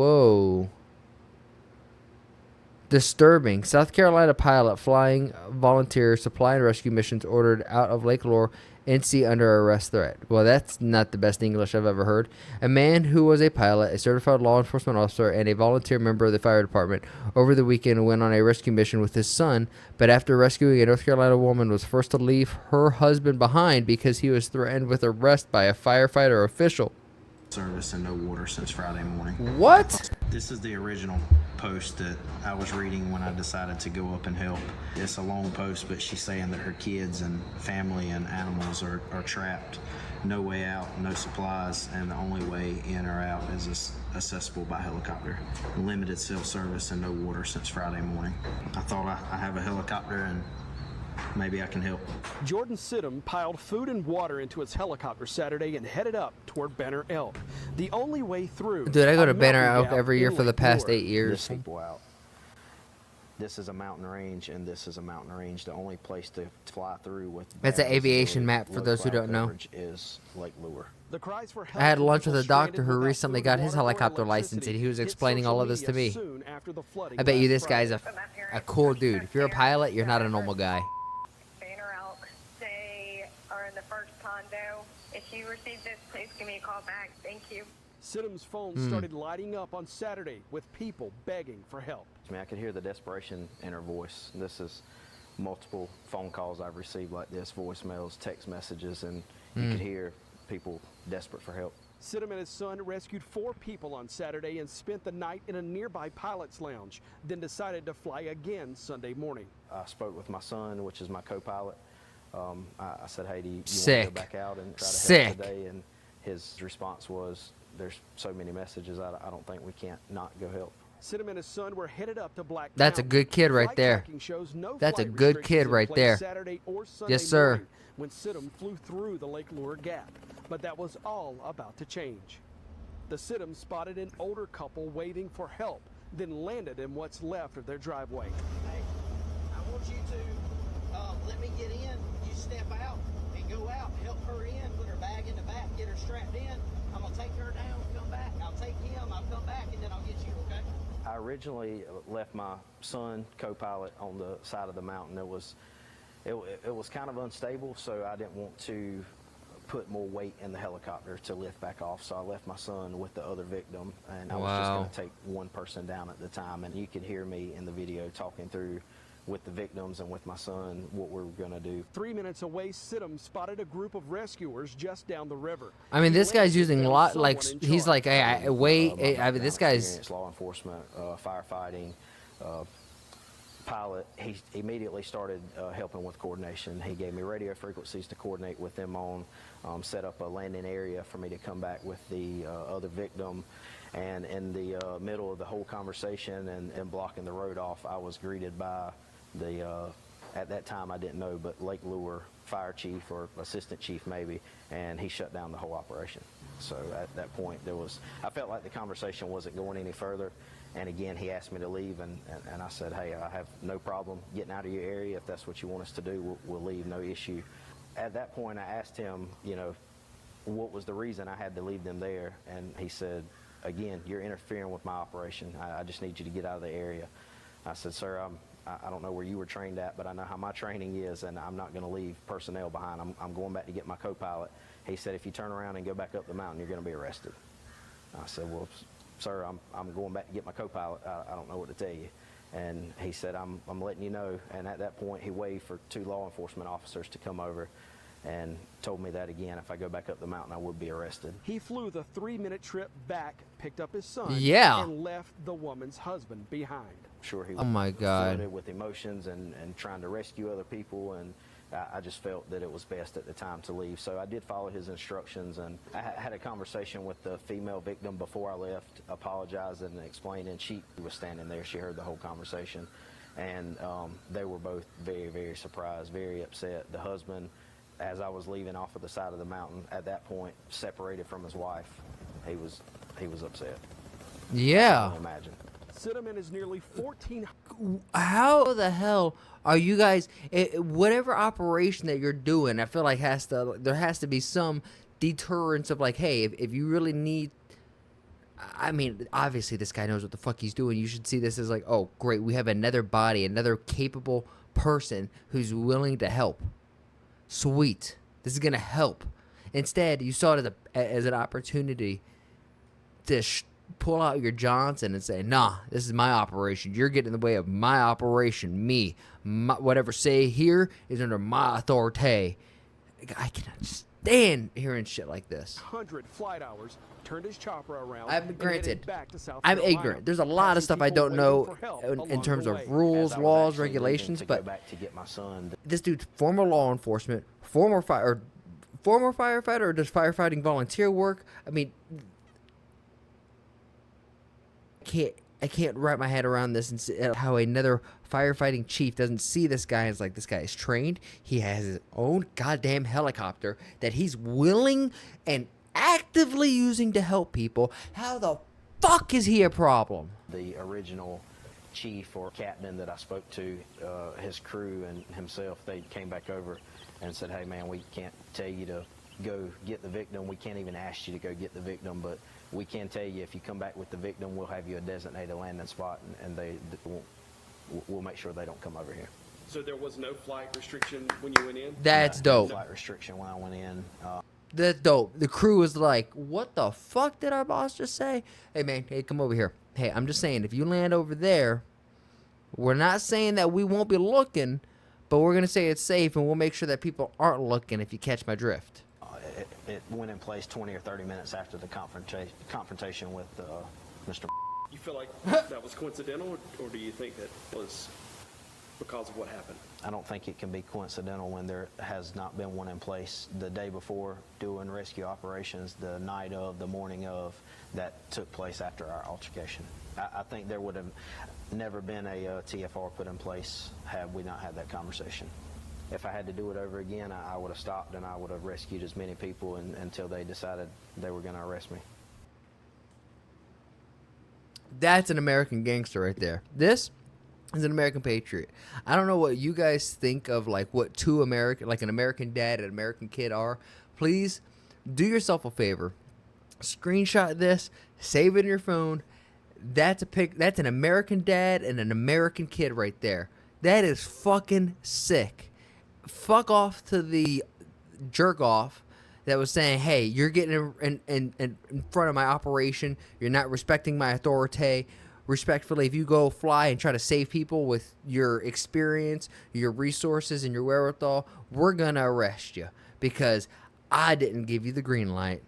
Whoa. Disturbing. South Carolina pilot flying volunteer supply and rescue missions ordered out of Lake Lure, NC under arrest threat. Well, that's not the best English I've ever heard. A man who was a pilot, a certified law enforcement officer, and a volunteer member of the fire department over the weekend went on a rescue mission with his son, but after rescuing a North Carolina woman was forced to leave her husband behind because he was threatened with arrest by a firefighter official. Service and no water since Friday morning. What? This is the original post that I was reading when I decided to go up and help. It's a long post, but she's saying that her kids and family and animals are trapped. No way out, no supplies, and the only way in or out is accessible by helicopter. Limited cell service and no water since Friday morning. I thought I have a helicopter and maybe I can help. Jordan Sidham piled food and water into his helicopter Saturday and headed up toward Banner Elk. The only way through. Dude, I go to Banner Elk every year for the past 8 years. People out. This is a mountain range, and this is a mountain range. The only place to fly through with that's an aviation map for those who don't know. Is Lake Lure. The cries for help. I had lunch with a doctor who recently got his helicopter license, and he was explaining all of this to me. I bet you this guy's a cool dude. If you're a pilot, you're not a normal guy. If you receive this, please give me a call back. Thank you. Sidham's phone started lighting up on Saturday with people begging for help. I mean, I could hear the desperation in her voice. This is multiple phone calls I've received like this, voicemails, text messages, and you could hear people desperate for help. Sidham and his son rescued 4 people on Saturday and spent the night in a nearby pilot's lounge, then decided to fly again Sunday morning. I spoke with my son, which is my co-pilot. I said, hey, do you want Sick. to go back out and try to Sick. help today? And his response was, there's so many messages, I don't think we can't not go help. Sidham and his son were headed up to Black That's a Mountain. good kid right Flight there. tracking shows no That's a flight good kid restrictions in right place there. Saturday or Sunday Yes, sir. morning when Sidham flew through the Lake Lure Gap. But that was all about to change. The Sidham spotted an older couple waving for help, then landed in what's left of their driveway. Hey, I want you to let me get in. You step out and go out, help her in, put her bag in the back, get her strapped in. I'm gonna take her down, come back. I'll take him, I'll come back, and then I'll get you, okay? I originally left my son, co-pilot, on the side of the mountain. It was kind of unstable, so I didn't want to put more weight in the helicopter to lift back off, so I left my son with the other victim, and I was just going to take one person down at the time. And you could hear me in the video talking through with the victims and with my son what we're going to do. 3 minutes away, Sidham spotted a group of rescuers just down the river. I mean, this guy's using a lot, like, he's like, hey, My this guy's... experience, law enforcement, firefighting, pilot. He immediately started helping with coordination. He gave me radio frequencies to coordinate with them on, set up a landing area for me to come back with the other victim. And in the middle of the whole conversation and blocking the road off, I was greeted by the, at that time I didn't know, but Lake Lure fire chief or assistant chief maybe, and he shut down the whole operation. So at that point I felt like the conversation wasn't going any further. And again, he asked me to leave, and I said, hey, I have no problem getting out of your area. If that's what you want us to do, we'll leave, no issue. At that point, I asked him, what was the reason I had to leave them there? And he said, again, you're interfering with my operation. I just need you to get out of the area. I said, sir, I don't know where you were trained at, but I know how my training is, and I'm not going to leave personnel behind. I'm going back to get my co-pilot. He said, if you turn around and go back up the mountain, you're going to be arrested. I said, well, sir, I'm going back to get my co-pilot. I don't know what to tell you. And he said, I'm letting you know. And at that point, he waved for 2 law enforcement officers to come over and told me that again, if I go back up the mountain, I would be arrested. He flew the 3-minute trip back, picked up his son, and left the woman's husband behind. Sure, he Oh my God. flooded with emotions and trying to rescue other people, and I just felt that it was best at the time to leave. So I did follow his instructions, and I had a conversation with the female victim before I left, apologizing and explaining. She was standing there. She heard the whole conversation, and they were both very, very surprised, very upset. The husband, as I was leaving off of the side of the mountain, at that point, separated from his wife, he was upset. Yeah. I can imagine. Sidham and his nearly 14... How the hell are you guys, whatever operation that you're doing, I feel like there has to be some deterrence of like, hey, if you really need, I mean, obviously this guy knows what the fuck he's doing. You should see this as like, oh, great, we have another body, another capable person who's willing to help. Sweet. This is going to help. Instead, you saw it as an opportunity to pull out your Johnson and say, nah, this is my operation. You're getting in the way of my operation. Me. Whatever say here is under my authority. I cannot stand hearing shit like this. 100 flight hours, turned his chopper around. I'm and granted, headed back to South I'm Carolina, ignorant. There's a lot of passing stuff I people don't know waiting for help in along terms the of way. rules, As I was laws, actually leaving regulations, to go but back to get my son. this dude's former law enforcement, former firefighter, or does firefighting volunteer work? I mean, I can't wrap my head around this and see how another firefighting chief doesn't see this guy as like, this guy is trained. He has his own goddamn helicopter that he's willing and actively using to help people. How the fuck is he a problem? The original chief or captain that I spoke to, his crew and himself, they came back over and said, hey man, we can't tell you to go get the victim. We can't even ask you to go get the victim, but we can tell you if you come back with the victim, we'll have you a designated landing spot, and we'll make sure they don't come over here. So there was no flight restriction when you went in? That's dope. Flight restriction when I went in. That's dope. The crew was like, what the fuck did our boss just say? Hey, man, hey, come over here. Hey, I'm just saying, if you land over there, we're not saying that we won't be looking, but we're going to say it's safe, and we'll make sure that people aren't looking, if you catch my drift. It went in place 20 or 30 minutes after the confrontation with Mr. You feel like that was coincidental, or do you think that was because of what happened? I don't think it can be coincidental when there has not been one in place the day before doing rescue operations, the night of, the morning of, that took place after our altercation. I think there would have never been a TFR put in place had we not had that conversation. If I had to do it over again, I would have stopped and I would have rescued as many people until they decided they were going to arrest me. That's an American gangster right there. This is an American patriot. I don't know what you guys think of, like, what like an American dad and an American kid are. Please do yourself a favor. Screenshot this, save it in your phone. That's an American dad and an American kid right there. That is fucking sick. Fuck off to the jerk off that was saying, hey, you're getting in front of my operation. You're not respecting my authority. Respectfully, if you go fly and try to save people with your experience, your resources, and your wherewithal, we're going to arrest you because I didn't give you the green light.